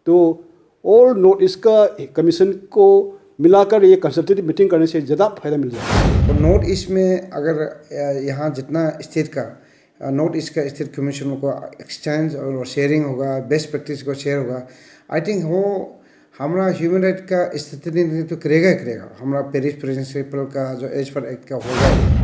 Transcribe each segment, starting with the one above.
तो all north east का commission को मिलाकर ये कंसल्टेटिव मीटिंग करने से ज़्यादा फायदा मिल जाएगा। तो नॉर्थ ईस्ट में अगर यहाँ जितना स्टेट का नॉर्थ ईस्ट का स्टेट कमीशन को एक्सचेंज और शेयरिंग होगा, बेस्ट प्रैक्टिस को शेयर होगा, आई थिंक वो हमारा ह्यूमन राइट का स्थिति तो करेगा ही करेगा। हमारा पेरिस प्रिंसिपल का जो एज पर एक्ट का होगा।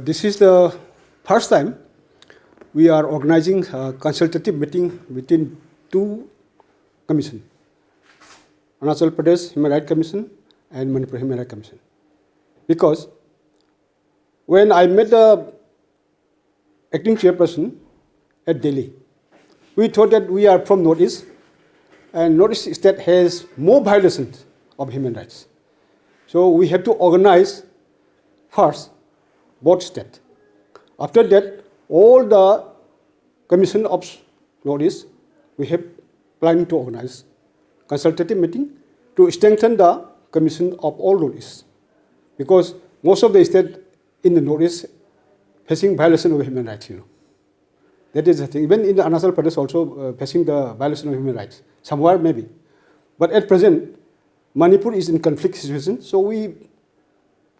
This is the first time we are organizing a consultative meeting between two commissions, Arunachal Pradesh Human Rights Commission and Manipur Human Rights Commission. Because when I met the acting chairperson at Delhi, we thought that we are from Northeast, and Northeast state has more violations of human rights. So we have to organize first both states. After that, all the commission of Northeast, we have planning to organize consultative meeting to strengthen the commission of all Northeast, because most of the states in the Northeast facing violation of human rights. That is the thing. Even in the Arunachal Pradesh also facing the violation of human rights, somewhere maybe. But at present, Manipur is in conflict situation, so we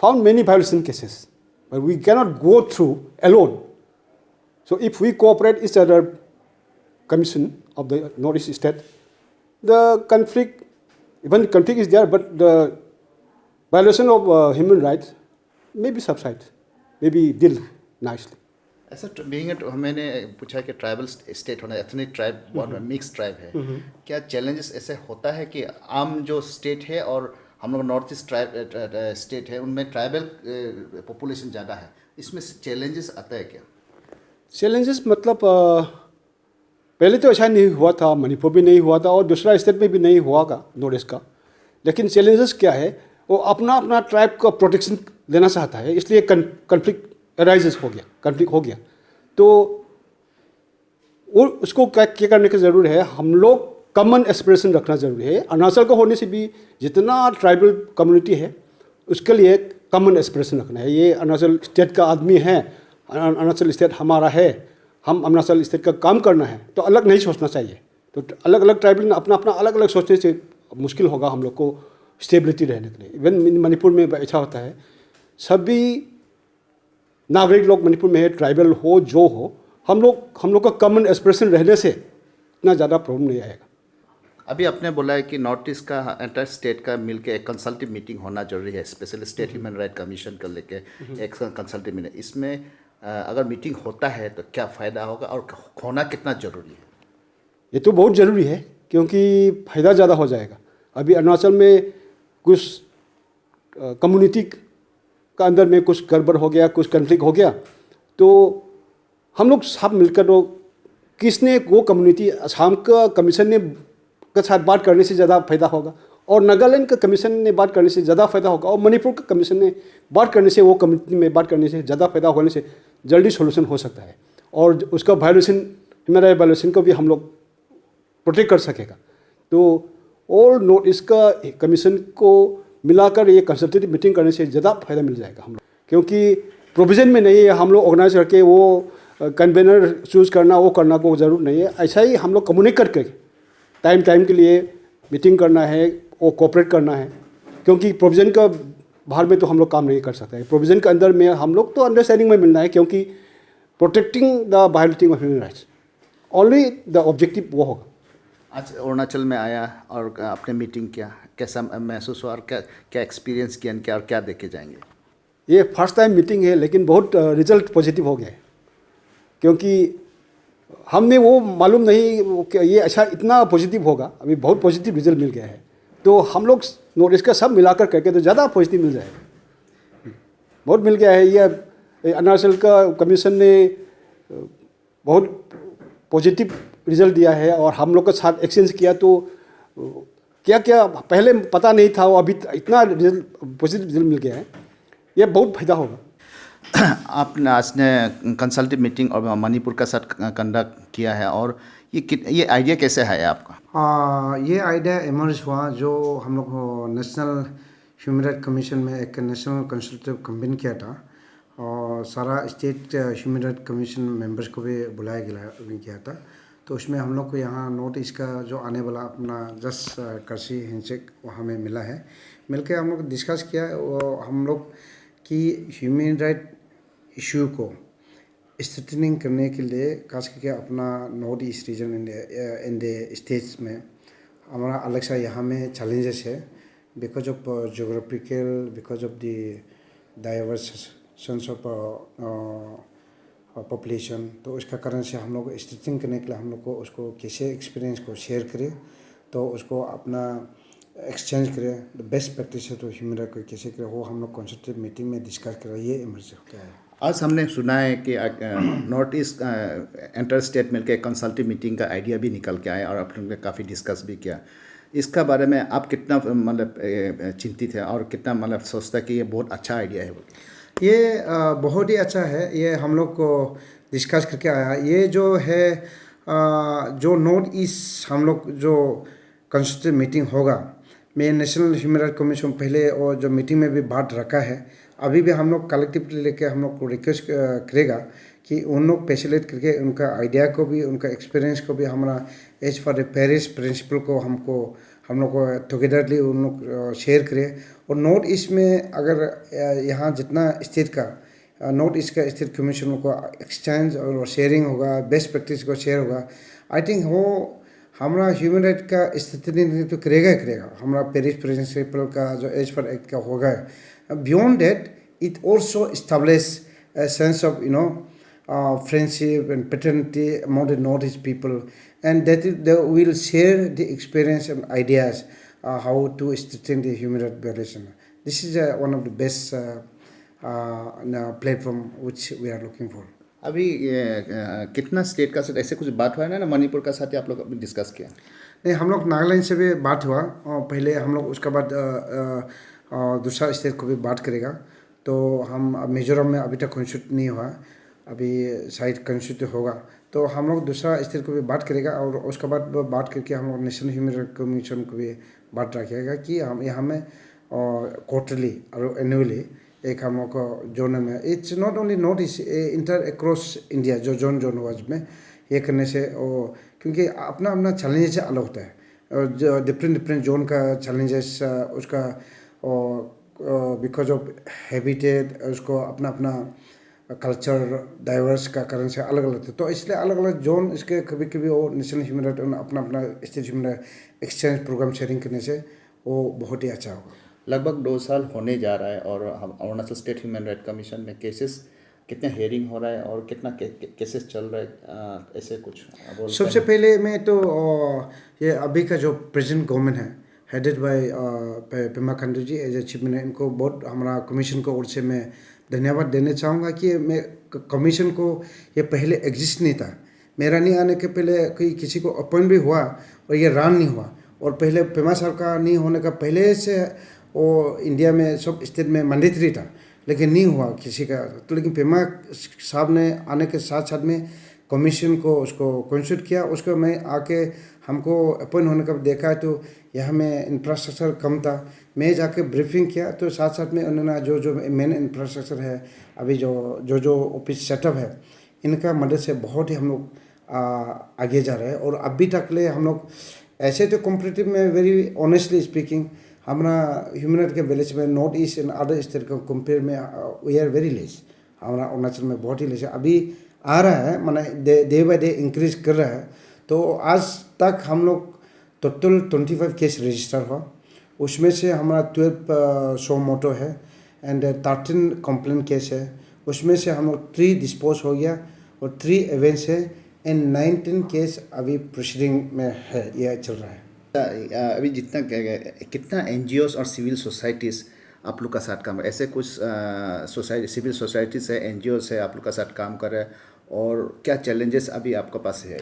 found many violation cases. But we cannot go through alone. So if we cooperate each other, commission of the Northeast state, the conflict, even the conflict is there, but the violation of human rights maybe subside, maybe deal nicely. ऐसा being it मैंने पूछा कि tribal state होना, ethnic tribe, mix tribe है, क्या challenges ऐसे होता है कि आम जो स्टेट है और हम लोग नॉर्थ ईस्ट ट्राइब स्टेट है उनमें ट्राइबल पॉपुलेशन ज़्यादा है, इसमें चैलेंजेस आता है क्या? चैलेंजेस मतलब पहले तो ऐसा नहीं हुआ था, मणिपुर भी नहीं हुआ था और दूसरा स्टेट में भी नहीं हुआ का नॉर्थ ईस्ट का। लेकिन चैलेंजेस क्या है, वो अपना अपना ट्राइब का प्रोटेक्शन लेना चाहता है, इसलिए कन्फ्लिक्ट अराइजेस हो गया, कन्फ्लिक्ट हो गया। तो वो उसको क्या करने की ज़रूरत है, हम लोग कॉमन एस्पिरेशन रखना जरूरी है। अरुणाचल का होने से भी जितना ट्राइबल कम्युनिटी है उसके लिए कॉमन एस्पिरेशन रखना है। ये अरुणाचल स्टेट का आदमी है, अरुणाचल स्टेट हमारा है, हम अरुणाचल स्टेट का काम करना है, तो अलग नहीं सोचना चाहिए। तो अलग अलग ट्राइबल ने अपना अपना अलग अलग सोचने से मुश्किल होगा हम लोग को स्टेबिलिटी रहने के लिए। इवन मणिपुर में ऐसा होता है, सभी नागरिक लोग मणिपुर में है, ट्राइबल हो जो हो, हम लोग का कॉमन एस्पिरेशन रहने से इतना ज़्यादा प्रॉब्लम नहीं आएगा। अभी आपने बोला है कि नॉर्थ ईस्ट का एंटायर स्टेट का मिलके एक कंसल्टिव मीटिंग होना जरूरी है, specially state human right commission का लेके एक कंसल्टिव मीटिंग। इसमें अगर मीटिंग होता है तो क्या फ़ायदा होगा और होना कितना ज़रूरी है? ये तो बहुत ज़रूरी है क्योंकि फ़ायदा ज़्यादा हो जाएगा। अभी अरुणाचल में कुछ कम्युनिटी का अंदर में कुछ गड़बड़ हो गया, कुछ कन्फ्लिक्ट हो गया, तो हम लोग सब मिलकर तो किसने वो कम्युनिटी असम का कमीशन ने के साथ बात करने से ज़्यादा फायदा होगा और नागालैंड का कमीशन ने बात करने से ज़्यादा फायदा होगा, और मणिपुर का कमीशन ने बात करने से, वो कम्युनिटी में बात करने से ज़्यादा फायदा होने से जल्दी सोल्यूशन हो सकता है, और उसका वायलेशन, ह्यूमन राइट वायलेशन को भी हम लोग प्रोटेक्ट कर सकेगा। तो ऑल नॉर्थ ईस्ट का कमीशन को मिलाकर ये कंसल्टेटिव मीटिंग करने से ज़्यादा फायदा मिल जाएगा हम लोग, क्योंकि प्रोविज़न में नहीं है हम लोग ऑर्गेनाइज करके वो कन्वेनर चूज़ करना, वो करना को ज़रूरत नहीं है। ऐसा ही हम लोग कम्युनिकेट करके टाइम के लिए मीटिंग करना है, वो कोऑपरेट करना है, क्योंकि प्रोविज़न का बाहर में तो हम लोग काम नहीं कर सकते हैं। प्रोविज़न के अंदर में हम लोग तो अंडरस्टैंडिंग में मिलना है, क्योंकि protecting the violating of human rights only the objective वो होगा। आज अरुणाचल में आया और आपने मीटिंग किया, कैसा महसूस हुआ और क्या एक्सपीरियंस किया क्या और क्या देखे जाएंगे? ये फर्स्ट टाइम मीटिंग है, लेकिन बहुत रिजल्ट पॉजिटिव हो गया है, क्योंकि हमने वो मालूम नहीं कि ये अच्छा इतना पॉजिटिव होगा। अभी बहुत पॉजिटिव रिजल्ट मिल गया है, तो हम लोग नॉर्थ ईस्ट का सब मिलाकर करके तो ज़्यादा पॉजिटिव मिल जाएगा, बहुत मिल गया है। ये अरुणाचल का कमीशन ने बहुत पॉजिटिव रिजल्ट दिया है, और हम लोग के साथ एक्सचेंज किया तो क्या क्या पहले पता नहीं था, वो अभी इतना रिजल्ट पॉजिटिव रिजल्ट मिल गया है, ये बहुत फायदा होगा। आपने आज ने कंसल्टेटिव मीटिंग और मणिपुर का साथ कंडक्ट किया है, और ये आइडिया कैसे है आपका? ये आइडिया इमर्ज हुआ जो हम लोग नेशनल ह्यूमन राइट कमीशन में एक नेशनल कंसल्टेटिव कन्वीन किया था, और सारा state human right commission members को भी बुलाया गया था। तो उसमें हम लोग को यहाँ नॉर्थ ईस्ट का जो आने वाला अपना 10 कर्सी हैंडशेक वहाँ में मिला है। मिलकर हम लोग डिस्कस किया, वो हम लोग कि ह्यूमन राइट इशू को स्ट्रेटनिंग करने के लिए खास करके अपना north east region in the states में हमारा अलग सा यहाँ में चैलेंजेस है, because of geographical, because of the diverseness of population. तो उसका कारण से हम लोग स्ट्रेटनिंग करने के लिए हम लोग को उसको कैसे एक्सपीरियंस को शेयर करें, तो उसको अपना एक्सचेंज करें, द बेस्ट प्रैक्टिस है तो ह्यूमन राइट को कैसे करें, वो हम लोग कंसल्टेटिव मीटिंग में डिस्कस करें। ये इमर्ज होता है। आज हमने सुना है कि नॉर्थ ईस्ट इंटर स्टेट मिलकर एक कंसल्टेटिव मीटिंग का आइडिया भी निकल के आया, और आप लोगों ने काफ़ी डिस्कस भी किया। इसका बारे में आप कितना मतलब चिंतित है और कितना मतलब सोचता है कि ये बहुत अच्छा आइडिया है? ये बहुत ही अच्छा है, ये हम लोग को डिस्कस करके आया। ये जो है जो नॉर्थ ईस्ट हम लोग जो कंसल्टेटिव मीटिंग होगा, मैं नेशनल ह्यूमन राइट कमीशन पहले और जो मीटिंग में भी बात रखा है, अभी भी हम लोग कलेक्टिवली लेके हम लोग को रिक्वेस्ट करेगा कि उन लोग फैसिलिटेट करके उनका आइडिया को भी, उनका एक्सपीरियंस को भी, हमारा as for the Paris principle को हम लोग को टुगेदरली उन लोग शेयर करें। और नॉर्थ ईस्ट में अगर यहाँ जितना स्टेट का नॉर्थ ईस्ट का स्टेट कमीशन को एक्सचेंज और शेयरिंग होगा, बेस्ट प्रैक्टिस को शेयर होगा, आई थिंक वो हमारा ह्यूमन राइट का स्थिति तो करेगा। हमारा पेरिस प्रिंसिपल का जो एज फॉर एक्ट का होगा, beyond that it also establish a sense of friendship and fraternity among the Northeast people, and that they will share the experience and ideas how to strengthen the human rights violation. This is one of the best platform which we are looking for. अभी कितना state का साथ ऐसे कुछ बात हुआ है ना? मणिपुर का साथ आप लोग अभी डिस्कस किया? नहीं, हम लोग नागालैंड से भी बात हुआ, और पहले हम लोग उसके बाद दूसरा स्टेट को भी बात करेगा। तो हम मिजोरम में अभी तक कंस्टिट्यूट नहीं हुआ, अभी शायद कंस्टिट्यूट होगा, तो हम लोग दूसरा स्टेट को भी बात करेगा, और उसके बाद बात करके हम लोग नेशनल ह्यूमन राइट कमीशन को भी बात रखेगा कि हम यहाँ में क्वार्टरली और एनुअली एक हम लोग को जोन में, it's not only north east, inter across India जो जोन वाइज में ये करने से, और क्योंकि अपना अपना चैलेंजेस अलग होता है, जो डिफरेंट जोन का चैलेंजेस उसका, और बिकॉज ऑफ हैबिटेट उसको अपना अपना कल्चर डाइवर्स का कारण से अलग अलग थे, तो इसलिए अलग अलग जोन इसके कभी कभी वो नेशनल ह्यूमन राइट अपना अपना state human right exchange programme sharing करने से वो बहुत ही अच्छा होगा। लगभग 2 साल होने जा रहा है, और हम Arunachal state human right commission में केसेस कितने हेयरिंग हो रहा है और कितना केसेस चल रहा है, ऐसे कुछ सबसे पहले मैं तो ये अभी का जो प्रेजेंट गवर्नमेंट है headed by Pema Khandu ji as a chief minister, इनको बहुत हमारा कमीशन को ओर से मैं धन्यवाद देना चाहूँगा कि मैं कमीशन को ये पहले एग्जिस्ट नहीं था, मेरा नहीं आने के पहले कोई किसी को अपॉइंट भी हुआ और ये रन नहीं हुआ, और पहले पेमा साहब का नहीं होने का पहले से वो इंडिया में सब स्टेट में मैंडेटरी था, लेकिन नहीं हुआ किसी का। तो लेकिन पेमा साहब ने आने के साथ साथ में कमीशन को उसको कंसल्ट किया, उसको मैं आके हमको अपॉइंट होने का देखा तो यहाँ में इंफ्रास्ट्रक्चर कम था। मैं जाके ब्रीफिंग किया तो साथ साथ में उन्होंने जो मेन इंफ्रास्ट्रक्चर है अभी जो ऑफिस सेटअप है इनका मदद से बहुत ही हम लोग आगे जा रहे हैं। और अभी तक ले हम लोग ऐसे तो कॉम्पिटिटिव में वेरी ऑनेस्टली स्पीकिंग हमारा ह्यूमन राइट के विलेज में north east and other state को कंपेयर में वी आर वेरी लेस। हमारा अरुणाचल में बहुत ही लेस है, अभी आ रहा है, माने डे बाय डे इंक्रीज कर रहा है। तो आज तक हम लोग टोटल 25 केस रजिस्टर हुआ, उसमें से हमारा 12 शो मोटो है एंड 13 कंप्लेंट केस है, उसमें से हम लोग 3 डिस्पोज हो गया और 3 इवेंट्स है एंड 19 केस अभी प्रोसीडिंग में है, यह चल रहा है। अभी जितना कितना एनजीओस और सिविल सोसाइटीज़ आप लोग का साथ काम, ऐसे कुछ सोसाइटी सिविल सोसाइटीज़ है, एनजीओस है आप लोग का साथ काम कर रहे हैं, और क्या चैलेंजेस अभी आपके पास है?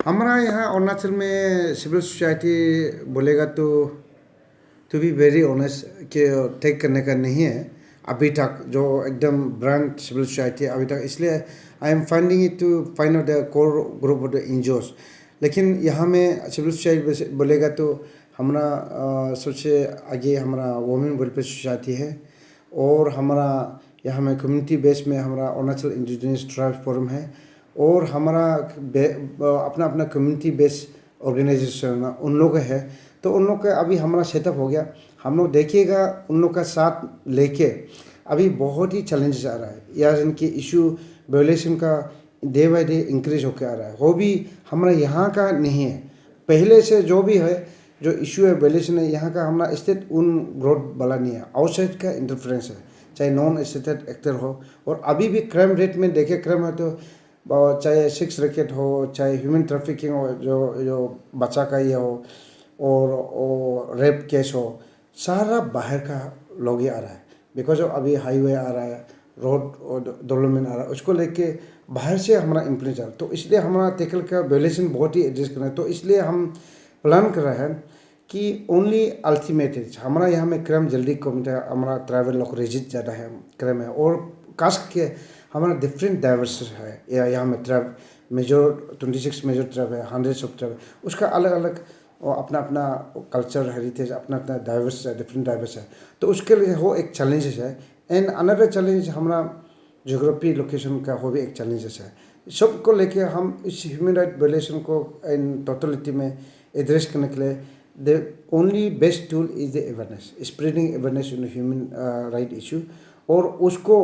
हमारा यहाँ अरुणाचल में सिविल सोसाइटी बोलेगा तो बी वेरी ऑनेस्ट कि टेक करने का नहीं है अभी तक, जो एकदम ब्रांड सिविल सोसाइटी अभी तक। इसलिए I am finding it to find out the core group of the NGOs. लेकिन यहाँ में सिविल सोसाइटी बोलेगा तो हमारा सबसे आगे हमारा वुमेन वेलफेयर सोसाइटी है, और हमारा यहाँ में कम्युनिटी बेस में हमारा अरुणाचल इंडिजिनियस ट्राइब फोरम है, और हमारा अपना अपना कम्युनिटी बेस ऑर्गेनाइजेशन उन लोग है। तो उन लोग का अभी हमारा सेटअप हो गया, हम लोग देखिएगा उन लोग का साथ लेके अभी बहुत ही चैलेंजेस आ रहा है, या इनके इशू वायलेशन का डे बाय डे इंक्रीज होकर आ रहा है। वो भी हमारा यहाँ का नहीं है, पहले से जो भी है जो इशू है वायलेशन है यहाँ का हमारा स्टेट उन ग्रोथ वाला नहीं है, आउटसाइड का इंटरफेरेंस है, चाहे नॉन स्टेटेड एक्टर हो। और अभी भी क्राइम रेट में देखे क्राइम है तो चाहे सेक्स रैकेट हो, चाहे ह्यूमन ट्रैफिकिंग हो, जो बच्चा का ये हो, और रेप केस हो, सारा बाहर का लोग ही आ रहा है। बिकॉज अभी हाईवे आ रहा है, रोड डेवलपमेंट आ रहा है, उसको लेके बाहर से हमारा इन्फ्लुएंस आ रहा है। तो इसलिए हमारा टेकल का वैल्यूएशन बहुत ही एडजस्ट करना है। तो इसलिए हम प्लान कर रहे हैं कि ओनली अल्टीमेट हमारा यहाँ में क्राइम जल्दी कम है, हमारा ट्रैवल लोग रेजिट ज़्यादा है क्राइम है, और कास्ट के हमारा डिफरेंट डाइवर्स है यहाँ में ट्राइब मेजर 26 मेजर ट्राइब है, 100 ऑफ ट्राइब, उसका अलग अलग और अपना अपना कल्चर हेरिटेज अपना अपना डाइवर्स है, डिफरेंट डाइवर्स है। तो उसके लिए वो एक चैलेंजेस है। एंड अनदर चैलेंज हमारा जोग्राफी लोकेशन का वो भी एक चैलेंजेस है। सबको लेके हम इस ह्यूमन राइट वायलेशन को इन टोटलिटी में एड्रेस करने के लिए the only best tool is the awareness, spreading awareness in human right issue. और उसको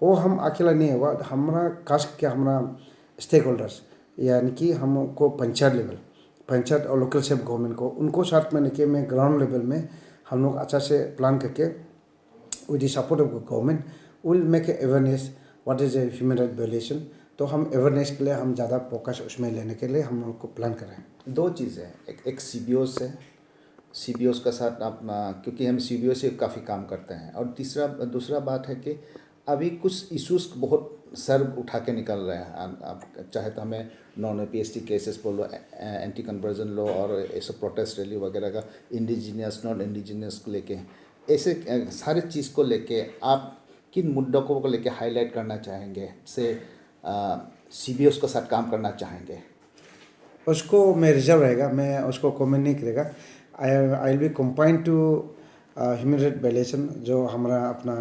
वो हम अकेला नहीं हुआ, हमारा कास्ट के हमारा स्टेक होल्डर्स यानी कि हमको पंचायत और लोकल सेल्फ गवर्नमेंट को उनको साथ में लेके में ग्राउंड लेवल में हम लोग अच्छा से प्लान करके with the support of government will make a awareness what is a human right violation. तो हम अवेयरनेस के लिए हम ज़्यादा फोकस उसमें लेने के लिए हम लोग को प्लान कर रहे हैं। 2 चीज़ें हैं, एक सीबीओस है, सीबीओस का साथ अपना, क्योंकि हम सीबीओ से काफ़ी काम करते हैं, और दूसरा बात है कि अभी कुछ इश्यूज बहुत सर उठा के निकल रहे हैं। आप चाहे तो हमें नॉन पीएसटी केसेस बोलो, एंटी कन्वर्जन लॉ और ऐसे प्रोटेस्ट रैली वगैरह का, इंडिजीनियस नॉन इंडिजीनियस को लेके, ऐसे सारे चीज़ को लेके आप किन मुद्दों को लेके हाईलाइट करना चाहेंगे, से सीबीओस के साथ काम करना चाहेंगे? उसको मैं रिजर्व रहेगा, मैं उसको कमेंट नहीं करेगा। I will be combined to human right violation, जो हमारा अपना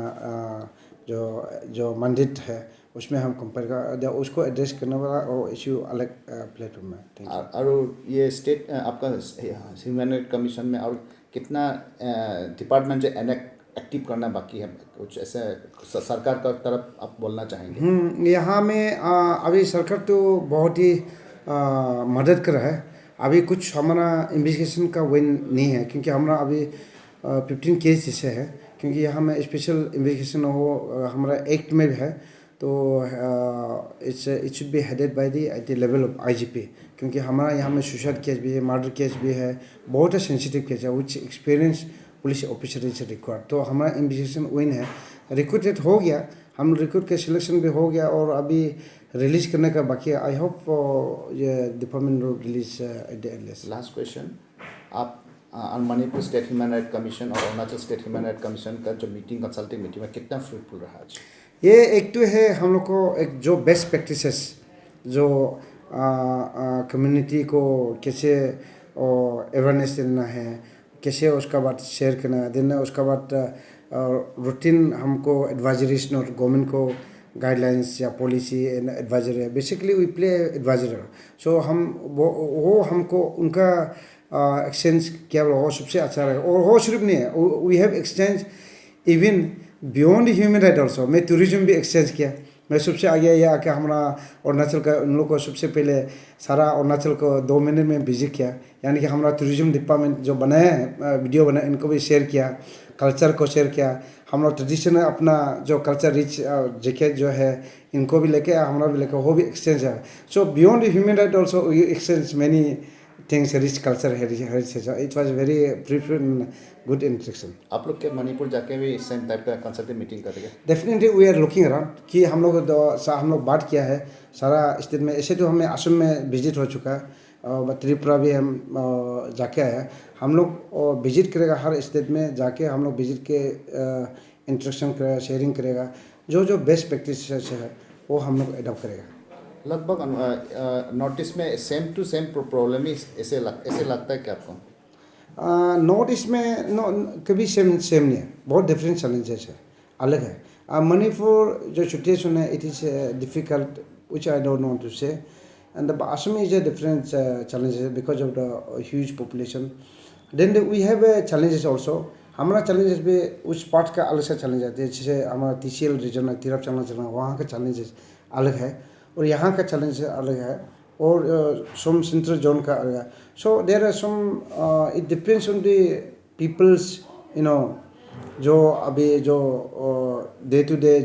जो मंडेट है उसमें हम कंपेयर कर उसको एड्रेस करने वाला और इशू अलग प्लेटफॉर्म में। और ये स्टेट आपका ह्यूमन राइट कमीशन में और कितना डिपार्टमेंट जो एक्टिव करना बाकी है, कुछ ऐसे सरकार का तरफ आप बोलना चाहेंगे? यहाँ में अभी सरकार तो बहुत ही मदद कर रहा है। अभी कुछ हमारा इन्वेस्टिगेशन का विन नहीं है, क्योंकि हमारा अभी 15 केस जैसे है, क्योंकि यहाँ में स्पेशल इन्वेस्टिगेशन हो हमारा एक्ट में भी है। तो it should be headed by the level of IGP, क्योंकि हमारा यहाँ में सुसाइड केस भी है, मर्डर केस भी है, बहुत सेंसिटिव केस है, which experience police officer is required. तो हमारा इन्वेस्टिगेशन विन है, रिक्रूटेड हो गया, हम रिक्रूट के सिलेक्शन भी हो गया, और अभी रिलीज करने का बाकी है। आई होप ये department release at the earliest. Last question, आप Manipur state human right commission और Arunachal state human right commission का जो मीटिंग कंसल्टिंग मीटिंग में कितना फ्रूटफुल रहा आज? ये एक तो है हम लोग को एक जो बेस्ट प्रैक्टिसेस जो कम्युनिटी को कैसे अवेयरनेस देना है, कैसे उसका बाद शेयर करना देना, उसका बाद रूटीन हमको एडवाइजरीज नोट गवर्नमेंट को गाइडलाइंस या पॉलिसी एंड एडवाइजर है. Basically we play adviser. So हम वो हमको उनका एक्सचेंज किया वो सबसे अच्छा रहेगा. और वो सिर्फ नहीं है, we have exchange even beyond human right also. मैं टूरिज्म भी एक्सचेंज किया. मैं सबसे आगे ये आके हमारा अरुणाचल का उन लोग को सबसे पहले सारा अरुणाचल को 2 महीने में विजिट किया. यानी कि हमारा टूरिज्म डिपार्टमेंट जो बनाया है वीडियो बनाया इनको भी शेयर किया, कल्चर को शेयर किया. हम लोग ट्रेडिशनल अपना जो कल्चर रिच जैकेट जो है इनको भी लेके हमारा भी लेके वो भी एक्सचेंज है. So beyond human right also we exchange many things, rich culture heritage. It was very preferent good interaction. आप लोग के मणिपुर जाके भी सेम टाइप का कंसल्टिंग मीटिंग करेंगे? Definitely we are looking around कि हम लोग बात किया है सारा स्टेट में. ऐसे तो हमें असम में विजिट हो चुका है, त्रिपुरा भी हम जाके आए हैं. हम लोग विजिट करेगा हर स्टेट में जाके. हम लोग विजिट के इंटरेक्शन करेगा, शेयरिंग करेगा. जो बेस्ट प्रैक्टिस है वो हम लोग एडॉप्ट करेगा. लगभग नॉर्थ ईस्ट में सेम टू सेम प्रॉब्लम ही ऐसे लगता है कि आपको? नॉर्थ ईस्ट में कभी सेम नहीं है. बहुत डिफरेंट चैलेंजेस है, अलग है. मणिपुर जो सिचुएशन है it is difficult which I don't want to say. And the Assam is a different challenges because of the huge population. Then we have challenges also. हमारा challenges भी उस पार्ट का अलग सा चैलेंज है. जैसे हमारा TCL रीजन है, तिरप चलना वहाँ का challenges अलग है और यहाँ का challenges अलग है और some central zone का अलग है. So there are some it depends on the people's जो अभी जो day to day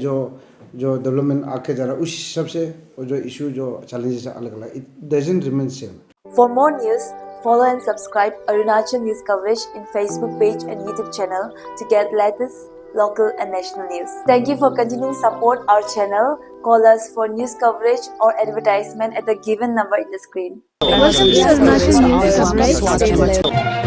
जो डेवलपमेंट आके जा रहा है उस हिसाब से जो इशू जो चैलेंजेस अलग अलग. It doesn't remain same. For more news, follow and subscribe Arunachal News Coverage in Facebook page and YouTube channel to get latest local and national news. Thank you for continuing support our channel. Call us for news coverage or advertisement at the given number in the screen. Welcome to Arunachal News Coverage.